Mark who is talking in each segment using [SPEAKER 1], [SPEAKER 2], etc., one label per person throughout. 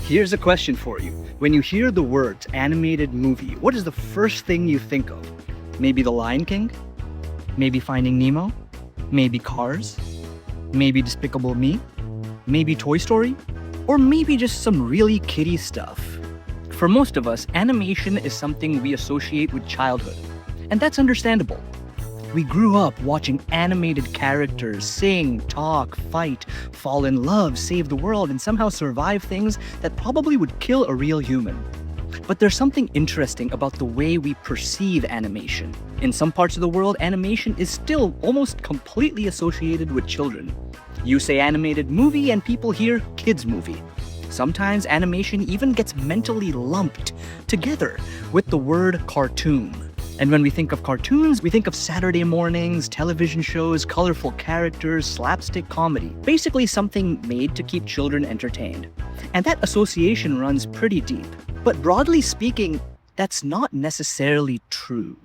[SPEAKER 1] Here's a question for you. When you hear the words animated movie, what is the first thing you think of? Maybe The Lion King? Maybe Finding Nemo? Maybe Cars? Maybe Despicable Me? Maybe Toy Story? Or maybe just some really kiddie stuff? For most of us, animation is something we associate with childhood, and that's understandable. We grew up watching animated characters sing, talk, fight, fall in love, save the world, and somehow survive things that probably would kill a real human. But there's something interesting about the way we perceive animation. In some parts of the world, animation is still almost completely associated with children. You say animated movie and people hear kids movie. Sometimes animation even gets mentally lumped together with the word cartoon. And when we think of cartoons, we think of Saturday mornings, television shows, colorful characters, slapstick comedy. Basically something made to keep children entertained. And that association runs pretty deep. But broadly speaking, that's not necessarily true.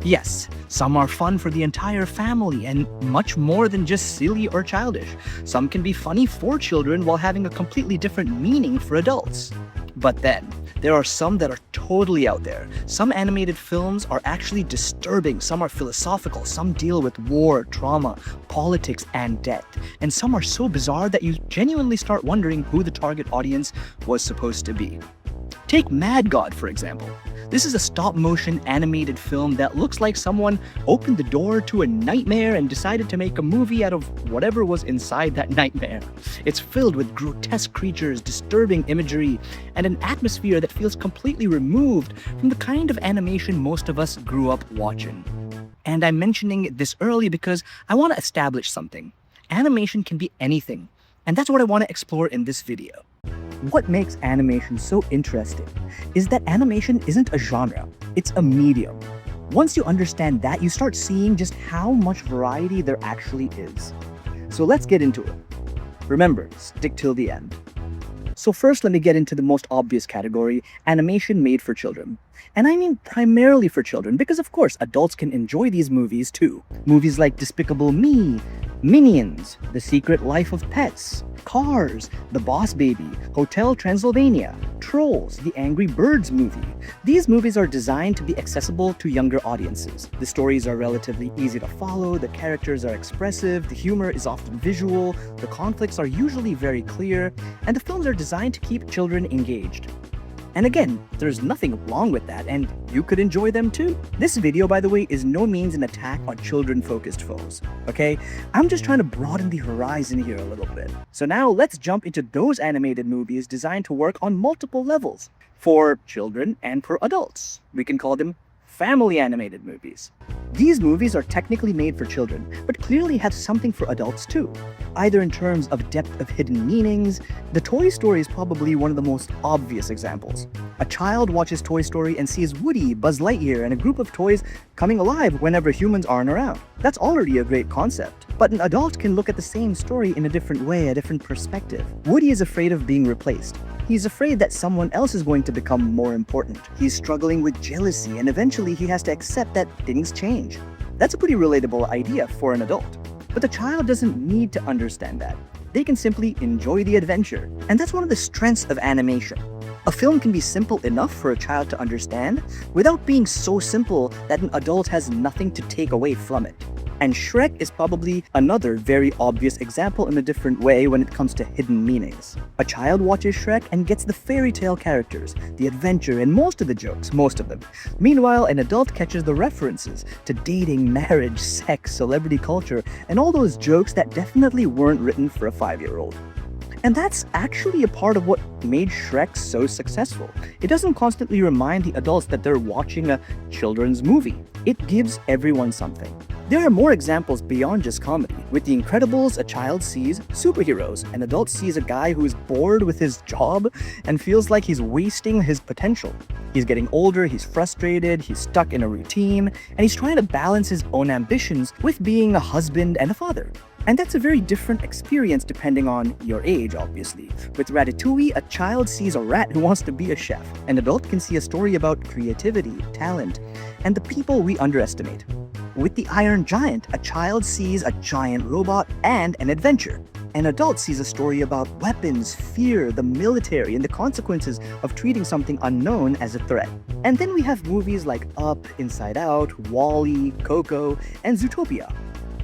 [SPEAKER 1] Yes, some are fun for the entire family and much more than just silly or childish. Some can be funny for children while having a completely different meaning for adults. But then, there are some that are totally out there. Some animated films are actually disturbing, some are philosophical, some deal with war, trauma, politics, and death. And some are so bizarre that you genuinely start wondering who the target audience was supposed to be. Take Mad God, for example. This is a stop-motion animated film that looks like someone opened the door to a nightmare and decided to make a movie out of whatever was inside that nightmare. It's filled with grotesque creatures, disturbing imagery, and an atmosphere that feels completely removed from the kind of animation most of us grew up watching. And I'm mentioning this early because I want to establish something. Animation can be anything, and that's what I want to explore in this video. What makes animation so interesting is that animation isn't a genre, it's a medium. Once you understand that, you start seeing just how much variety there actually is. So let's get into it. Remember, stick till the end. So first, let me get into the most obvious category, animation made for children. And I mean primarily for children, because of course adults can enjoy these movies too. Movies like Despicable Me, Minions, The Secret Life of Pets, Cars, The Boss Baby, Hotel Transylvania, Trolls, The Angry Birds movie. These movies are designed to be accessible to younger audiences. The stories are relatively easy to follow, the characters are expressive, the humor is often visual, the conflicts are usually very clear, and the films are designed to keep children engaged. And again, there's nothing wrong with that, and you could enjoy them too. This video, by the way, is no means an attack on children-focused films, okay? I'm just trying to broaden the horizon here a little bit. So now let's jump into those animated movies designed to work on multiple levels for children and for adults. We can call them family animated movies. These movies are technically made for children, but clearly have something for adults too. Either in terms of depth of hidden meanings, the Toy Story is probably one of the most obvious examples. A child watches Toy Story and sees Woody, Buzz Lightyear, and a group of toys coming alive whenever humans aren't around. That's already a great concept. But an adult can look at the same story in a different way, a different perspective. Woody is afraid of being replaced. He's afraid that someone else is going to become more important. He's struggling with jealousy, and eventually he has to accept that things change. That's a pretty relatable idea for an adult. But the child doesn't need to understand that. They can simply enjoy the adventure. And that's one of the strengths of animation. A film can be simple enough for a child to understand without being so simple that an adult has nothing to take away from it. And Shrek is probably another very obvious example in a different way when it comes to hidden meanings. A child watches Shrek and gets the fairy tale characters, the adventure, and most of the jokes, most of them. Meanwhile, an adult catches the references to dating, marriage, sex, celebrity culture, and all those jokes that definitely weren't written for a 5-year-old. And that's actually a part of what made Shrek so successful. It doesn't constantly remind the adults that they're watching a children's movie. It gives everyone something. There are more examples beyond just comedy. With The Incredibles, a child sees superheroes. An adult sees a guy who is bored with his job and feels like he's wasting his potential. He's getting older, he's frustrated, he's stuck in a routine, and he's trying to balance his own ambitions with being a husband and a father. And that's a very different experience depending on your age, obviously. With Ratatouille, a child sees a rat who wants to be a chef. An adult can see a story about creativity, talent, and the people we underestimate. With The Iron Giant, a child sees a giant robot and an adventure.
[SPEAKER 2] An adult sees a story about weapons, fear, the military, and the consequences of treating something unknown as a threat. And then we have movies like Up, Inside Out, WALL-E, Coco, and Zootopia.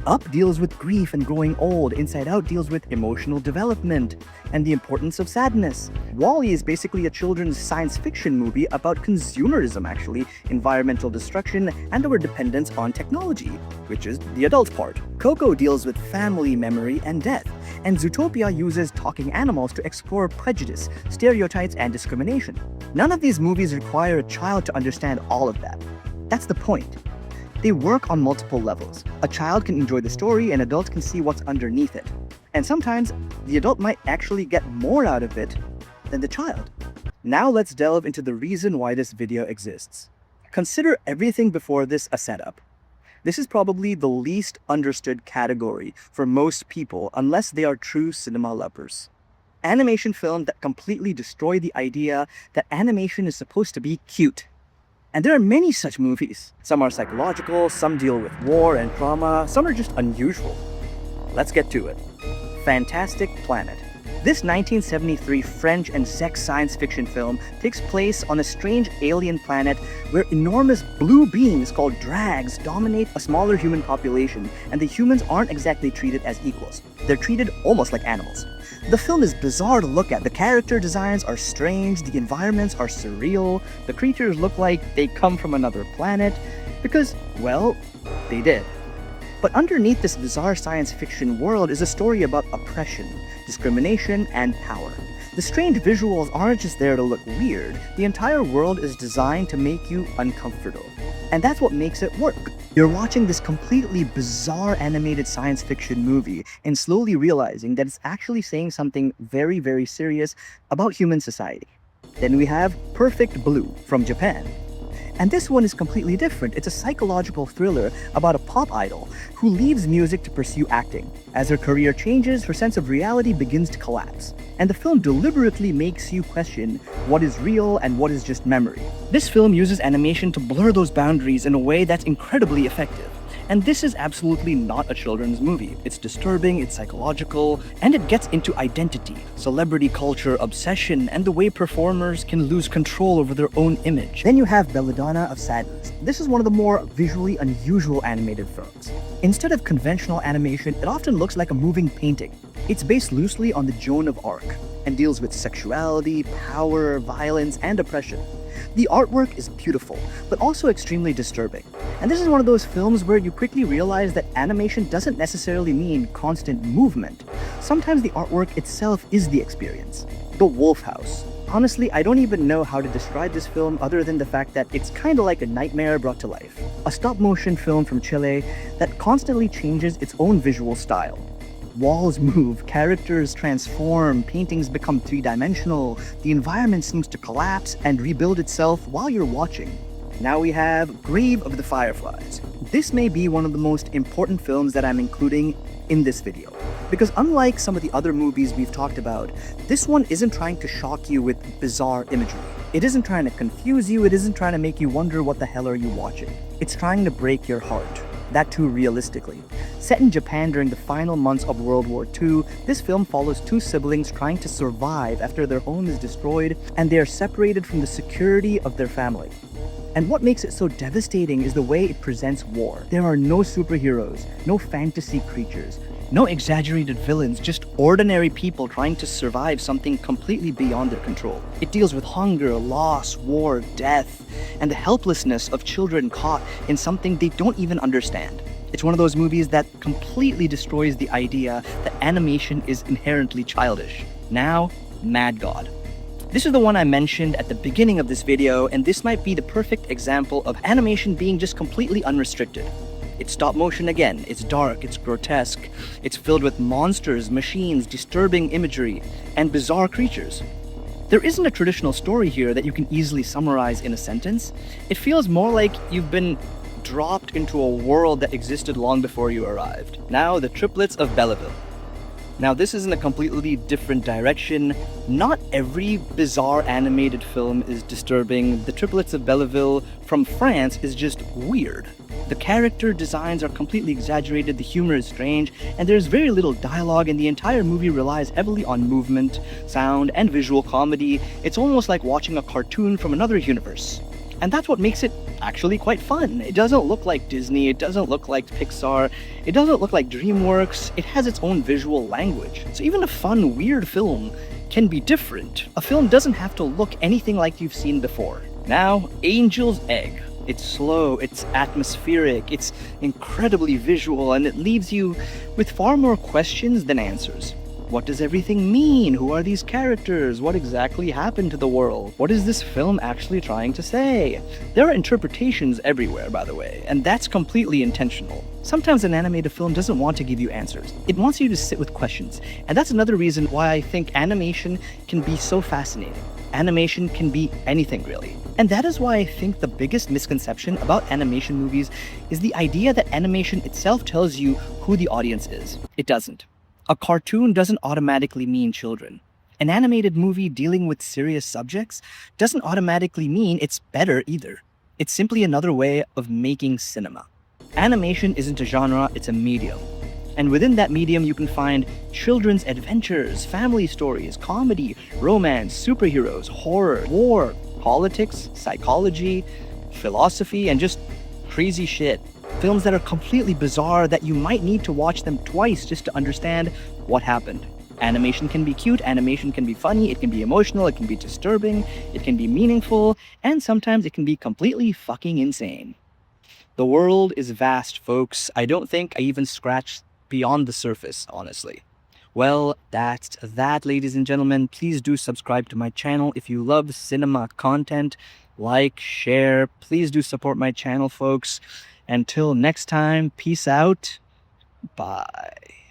[SPEAKER 2] Up deals with grief and growing old. Inside Out deals with emotional development and the importance of sadness. WALL-E is basically a children's science fiction movie about consumerism, actually, environmental destruction, and our dependence on technology, which is the adult's part. Coco deals with family, memory, and death. And Zootopia uses talking animals to explore prejudice, stereotypes, and discrimination. None of these movies require a child to understand all of that. That's the point. They work on multiple levels. A child can enjoy the story and adults can see what's underneath it. And sometimes, the adult might actually get more out of it than the child. Now let's delve into the reason why this video exists. Consider everything before this a setup. This is probably the least understood category for most people unless they are true cinema lovers. Animation films that completely destroy the idea that animation is supposed to be cute. And there are many such movies. Some are psychological, some deal with war and trauma, some are just unusual. Let's get to it. Fantastic Planet. This 1973 French and Czech science fiction film takes place on a strange alien planet where enormous blue beings called drags dominate a smaller human population, and the humans aren't exactly treated as equals. They're treated almost like animals. The film is bizarre to look at. The character designs are strange, the environments are surreal, the creatures look like they come from another planet, because, well, they did. But underneath this bizarre science fiction world is a story about oppression, discrimination, and power. The strange visuals aren't just there to look weird, the entire world is designed to make you uncomfortable. And that's what makes it work. You're watching this completely bizarre animated science fiction movie and slowly realizing that it's actually saying something very, very serious about human society. Then we have Perfect Blue from Japan. And this one is completely different. It's a psychological thriller about a pop idol who leaves music to pursue acting. As her career changes, her sense of reality begins to collapse. And the film deliberately makes you question what is real and what is just memory. This film uses animation to blur those boundaries in a way that's incredibly effective. And this is absolutely not a children's movie. It's disturbing, it's psychological, and it gets into identity, celebrity culture, obsession, and the way performers can lose control over their own image. Then you have Belladonna of Sadness. This is one of the more visually unusual animated films. Instead of conventional animation, it often looks like a moving painting. It's based loosely on the Joan of Arc and deals with sexuality, power, violence, and oppression. The artwork is beautiful, but also extremely disturbing. And this is one of those films where you quickly realize that animation doesn't necessarily mean constant movement. Sometimes the artwork itself is the experience. The Wolf House. Honestly, I don't even know how to describe this film other than the fact that it's kind of like a nightmare brought to life. A stop-motion film from Chile that constantly changes its own visual style. Walls move, characters transform, paintings become three-dimensional, the environment seems to collapse and rebuild itself while you're watching. Now we have Grave of the Fireflies. This may be one of the most important films that I'm including in this video, because unlike some of the other movies we've talked about, this one isn't trying to shock you with bizarre imagery. It isn't trying to confuse you, it isn't trying to make you wonder what the hell are you watching. It's trying to break your heart. That too realistically. Set in Japan during the final months of World War II, this film follows two siblings trying to survive after their home is destroyed and they are separated from the security of their family. And what makes it so devastating is the way it presents war. There are no superheroes, no fantasy creatures, no exaggerated villains, just ordinary people trying to survive something completely beyond their control. It deals with hunger, loss, war, death, and the helplessness of children caught in something they don't even understand. It's one of those movies that completely destroys the idea that animation is inherently childish. Now, Mad God. This is the one I mentioned at the beginning of this video, and this might be the perfect example of animation being just completely unrestricted. It's stop motion again, it's dark, it's grotesque, it's filled with monsters, machines, disturbing imagery, and bizarre creatures. There isn't a traditional story here that you can easily summarize in a sentence. It feels more like you've been dropped into a world that existed long before you arrived. Now, the Triplets of Belleville. Now, this is in a completely different direction. Not every bizarre animated film is disturbing. The Triplets of Belleville from France is just weird. The character designs are completely exaggerated, the humor is strange, and there's very little dialogue, and the entire movie relies heavily on movement, sound, and visual comedy. It's almost like watching a cartoon from another universe. And that's what makes it actually quite fun. It doesn't look like Disney, it doesn't look like Pixar, it doesn't look like DreamWorks, it has its own visual language. So even a fun, weird film can be different. A film doesn't have to look anything like you've seen before. Now, Angel's Egg. It's slow, it's atmospheric, it's incredibly visual, and it leaves you with far more questions than answers. What does everything mean? Who are these characters? What exactly happened to the world? What is this film actually trying to say? There are interpretations everywhere, by the way, and that's completely intentional. Sometimes an animated film doesn't want to give you answers. It wants you to sit with questions, and that's another reason why I think animation can be so fascinating. Animation can be anything, really. And that is why I think the biggest misconception about animation movies is the idea that animation itself tells you who the audience is. It doesn't. A cartoon doesn't automatically mean children. An animated movie dealing with serious subjects doesn't automatically mean it's better either. It's simply another way of making cinema. Animation isn't a genre, it's a medium. And within that medium, you can find children's adventures, family stories, comedy, romance, superheroes, horror, war, politics, psychology, philosophy, and just crazy shit. Films that are completely bizarre that you might need to watch them twice just to understand what happened. Animation can be cute, animation can be funny, it can be emotional, it can be disturbing, it can be meaningful, and sometimes it can be completely fucking insane. The world is vast, folks. I don't think I even scratched beyond the surface, honestly. Well, that's that, ladies and gentlemen. Please do subscribe to my channel if you love cinema content. Like, share. Please do support my channel, folks. Until next time, peace out. Bye.